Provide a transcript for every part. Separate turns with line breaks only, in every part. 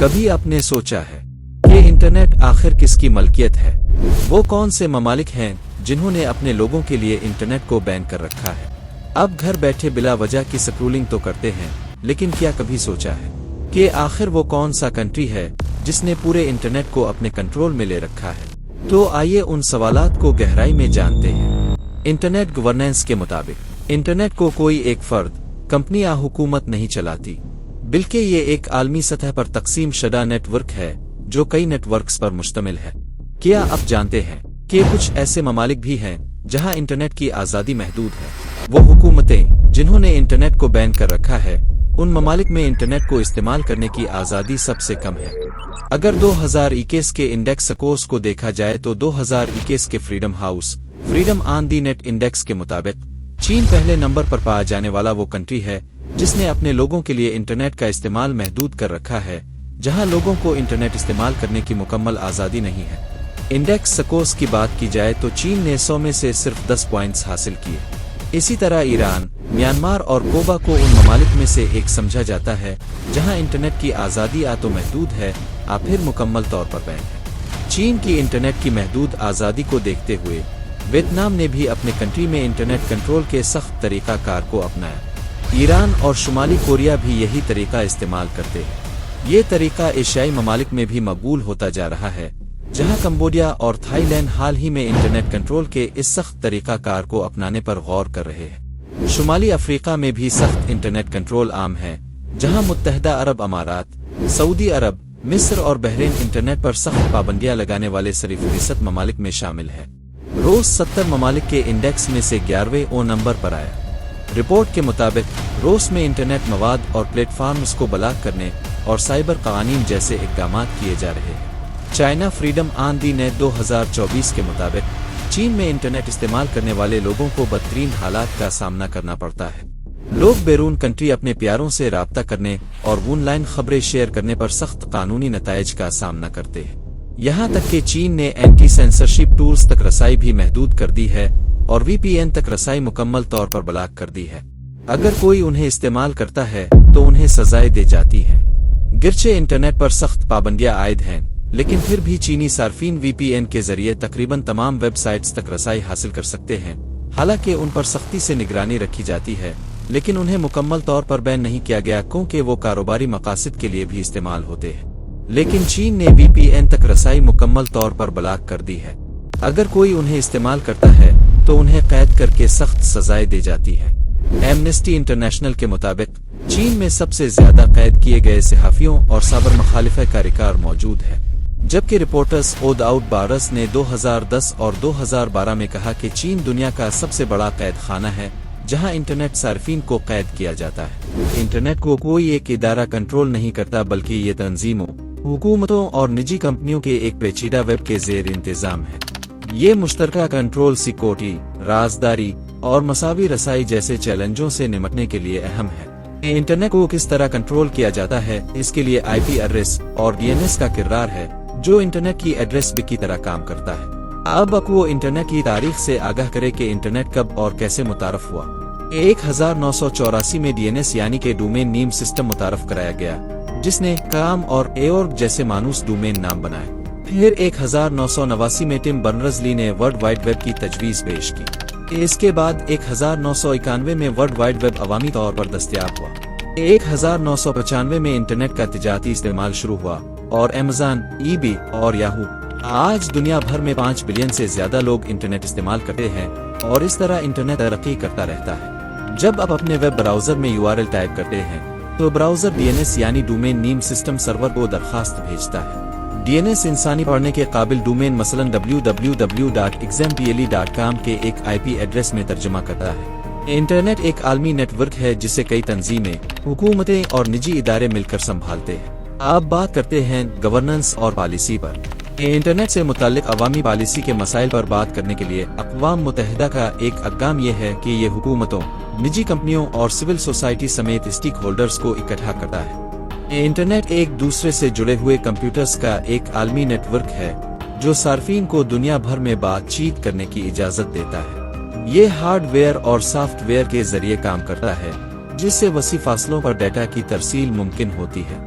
کبھی آپ نے سوچا ہے کہ انٹرنیٹ آخر کس کی ملکیت ہے؟ وہ کون سے ممالک ہیں جنہوں نے اپنے لوگوں کے لیے انٹرنیٹ کو بین کر رکھا ہے؟ اب گھر بیٹھے بلا وجہ کی سکرولنگ تو کرتے ہیں، لیکن کیا کبھی سوچا ہے کہ آخر وہ کون سا کنٹری ہے جس نے پورے انٹرنیٹ کو اپنے کنٹرول میں لے رکھا ہے؟ تو آئیے ان سوالات کو گہرائی میں جانتے ہیں۔ انٹرنیٹ گورننس کے مطابق انٹرنیٹ کو کوئی ایک فرد، کمپنی یا حکومت نہیں چلاتی، بلکہ یہ ایک عالمی سطح پر تقسیم شدہ نیٹ ورک ہے جو کئی نیٹ ورکس پر مشتمل ہے۔ کیا آپ جانتے ہیں کہ کچھ ایسے ممالک بھی ہیں جہاں انٹرنیٹ کی آزادی محدود ہے؟ وہ حکومتیں جنہوں نے انٹرنیٹ کو بین کر رکھا ہے، ان ممالک میں انٹرنیٹ کو استعمال کرنے کی آزادی سب سے کم ہے۔ اگر 2021 کے انڈیکس سکورز کو دیکھا جائے تو 2021 کے Freedom on the Net index کے مطابق چین پہلے نمبر پر پایا جانے والا وہ کنٹری ہے جس نے اپنے لوگوں کے لیے انٹرنیٹ کا استعمال محدود کر رکھا ہے، جہاں لوگوں کو انٹرنیٹ استعمال کرنے کی مکمل آزادی نہیں ہے۔ انڈیکس سکورز کی بات کی جائے تو چین نے 100 میں سے صرف 10 پوائنٹس حاصل کیے۔ اسی طرح ایران، میانمار اور کوبا کو ان ممالک میں سے ایک سمجھا جاتا ہے جہاں انٹرنیٹ کی آزادی یا تو محدود ہے یا پھر مکمل طور پر بین ہے۔ چین کی انٹرنیٹ کی محدود آزادی کو دیکھتے ہوئے ویتنام نے بھی اپنے کنٹری میں انٹرنیٹ کنٹرول کے سخت طریقہ کار کو اپنایا۔ ایران اور شمالی کوریا بھی یہی طریقہ استعمال کرتے ہیں۔ یہ طریقہ ایشیائی ممالک میں بھی مقبول ہوتا جا رہا ہے، جہاں کمبوڈیا اور تھائی لینڈ حال ہی میں انٹرنیٹ کنٹرول کے اس سخت طریقہ کار کو اپنانے پر غور کر رہے ہیں۔ شمالی افریقہ میں بھی سخت انٹرنیٹ کنٹرول عام ہے، جہاں متحدہ عرب امارات، سعودی عرب، مصر اور بحرین انٹرنیٹ پر سخت پابندیاں لگانے والے سرفہرست ممالک میں شامل ہے۔ روس 70 ممالک کے انڈیکس میں سے 11ویں نمبر پر آیا۔ رپورٹ کے مطابق روس میں انٹرنیٹ مواد اور پلیٹ فارمز کو بلاک کرنے اور سائبر قوانین جیسے اقدامات کیے جا رہے ہیں۔ China Freedom on the Net 2024 کے مطابق چین میں انٹرنیٹ استعمال کرنے والے لوگوں کو بدترین حالات کا سامنا کرنا پڑتا ہے۔ لوگ بیرون کنٹری اپنے پیاروں سے رابطہ کرنے اور آن لائن خبریں شیئر کرنے پر سخت قانونی نتائج کا سامنا کرتے ہیں۔ یہاں تک کہ چین نے اینٹی سینسرشپ ٹولز تک رسائی بھی محدود کر دی ہے اور وی پی این تک رسائی مکمل طور پر بلاک کر دی ہے۔ اگر کوئی انہیں استعمال کرتا ہے تو انہیں سزائیں دی جاتی ہیں۔ گرچہ انٹرنیٹ پر سخت پابندیاں عائد ہیں، لیکن پھر بھی چینی صارفین وی پی این کے ذریعے تقریباً تمام ویب سائٹس تک رسائی حاصل کر سکتے ہیں۔ حالانکہ ان پر سختی سے نگرانی رکھی جاتی ہے، لیکن انہیں مکمل طور پر بین نہیں کیا گیا کیونکہ وہ کاروباری مقاصد کے لیے بھی استعمال ہوتے ہیں۔ لیکن چین نے وی پی این تک رسائی مکمل طور پر بلاک کر دی ہے۔ اگر کوئی انہیں استعمال کرتا ہے تو انہیں قید کر کے سخت سزائیں دی جاتی ہے۔ ایمنسٹی انٹرنیشنل کے مطابق چین میں سب سے زیادہ قید کیے گئے صحافیوں اور سائبر مخالفہ کا ریکارڈ موجود ہے، جبکہ رپورٹرز وداؤٹ بارڈرز نے 2010 اور 2012 میں کہا کہ چین دنیا کا سب سے بڑا قید خانہ ہے جہاں انٹرنیٹ صارفین کو قید کیا جاتا ہے۔ انٹرنیٹ کو کوئی ایک ادارہ کنٹرول نہیں کرتا، بلکہ یہ تنظیموں، حکومتوں اور نجی کمپنیوں کے ایک پیچیدہ ویب کے زیر انتظام ہے۔ یہ مشترکہ کنٹرول سیکورٹی، رازداری اور مساوی رسائی جیسے چیلنجوں سے نمٹنے کے لیے اہم ہے۔ انٹرنیٹ کو کس طرح کنٹرول کیا جاتا ہے، اس کے لیے آئی پی ایڈریس اور ڈی این ایس کا کردار ہے، جو انٹرنیٹ کی ایڈریس بک کی طرح کام کرتا ہے۔ اب وہ انٹرنیٹ کی تاریخ سے آگاہ کرے کہ انٹرنیٹ کب اور کیسے متعارف ہوا۔ 1984 میں ڈی این ایس یعنی کہ ڈومین نیم سسٹم متعارف کرایا گیا، جس نے کام اور ایورگ جیسے مانوس ڈومین نام بنائے۔ پھر 1989 میں ٹم برنرز لی نے ورلڈ وائڈ ویب کی تجویز پیش کی۔ اس کے بعد 1991 میں ورلڈ وائڈ ویب عوامی طور پر دستیاب ہوا۔ 1995 میں انٹرنیٹ کا تجارتی استعمال شروع ہوا اور ایمیزون، ای بے اور یاہو۔ آج دنیا بھر میں 5 بلین سے زیادہ لوگ انٹرنیٹ استعمال کرتے ہیں اور اس طرح انٹرنیٹ ترقی کرتا رہتا ہے۔ جب آپ اپنے ویب براؤزر میں URL ٹائپ کرتے ہیں تو براؤزر ڈی این ایس یعنی ڈومین نیم سسٹم سرور کو درخواست بھیجتا ہے۔ ڈی این ایس انسانی پڑھنے کے قابل ڈومین مثلا www.example.com کے ایک آئی پی ایڈریس میں ترجمہ کرتا ہے۔ انٹرنیٹ ایک عالمی نیٹ ورک ہے جسے کئی تنظیمیں، حکومتیں اور نجی ادارے مل کر سنبھالتے ہیں۔ آپ بات کرتے ہیں گورننس اور پالیسی پر۔ انٹرنیٹ سے متعلق عوامی پالیسی کے مسائل پر بات کرنے کے لیے اقوام متحدہ کا ایک اقدام یہ ہے کہ یہ حکومتوں، نجی کمپنیوں اور سول سوسائٹی سمیت اسٹیک ہولڈرز کو اکٹھا کرتا ہے۔ انٹرنیٹ ایک دوسرے سے جڑے ہوئے کمپیوٹرز کا ایک عالمی نیٹ ورک ہے جو صارفین کو دنیا بھر میں بات چیت کرنے کی اجازت دیتا ہے۔ یہ ہارڈ ویئر اور سافٹ ویئر کے ذریعے کام کرتا ہے، جس سے وسیع فاصلوں پر ڈیٹا کی ترسیل ممکن ہوتی ہے۔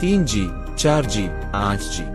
3G, 4G, 5G।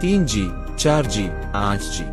3G, 4G, 5G।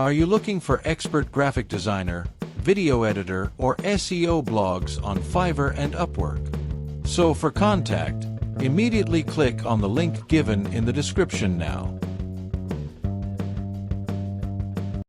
Are you looking for expert graphic designer, video editor, or SEO blogs on Fiverr and Upwork? So for contact, immediately click on the link given in the description now.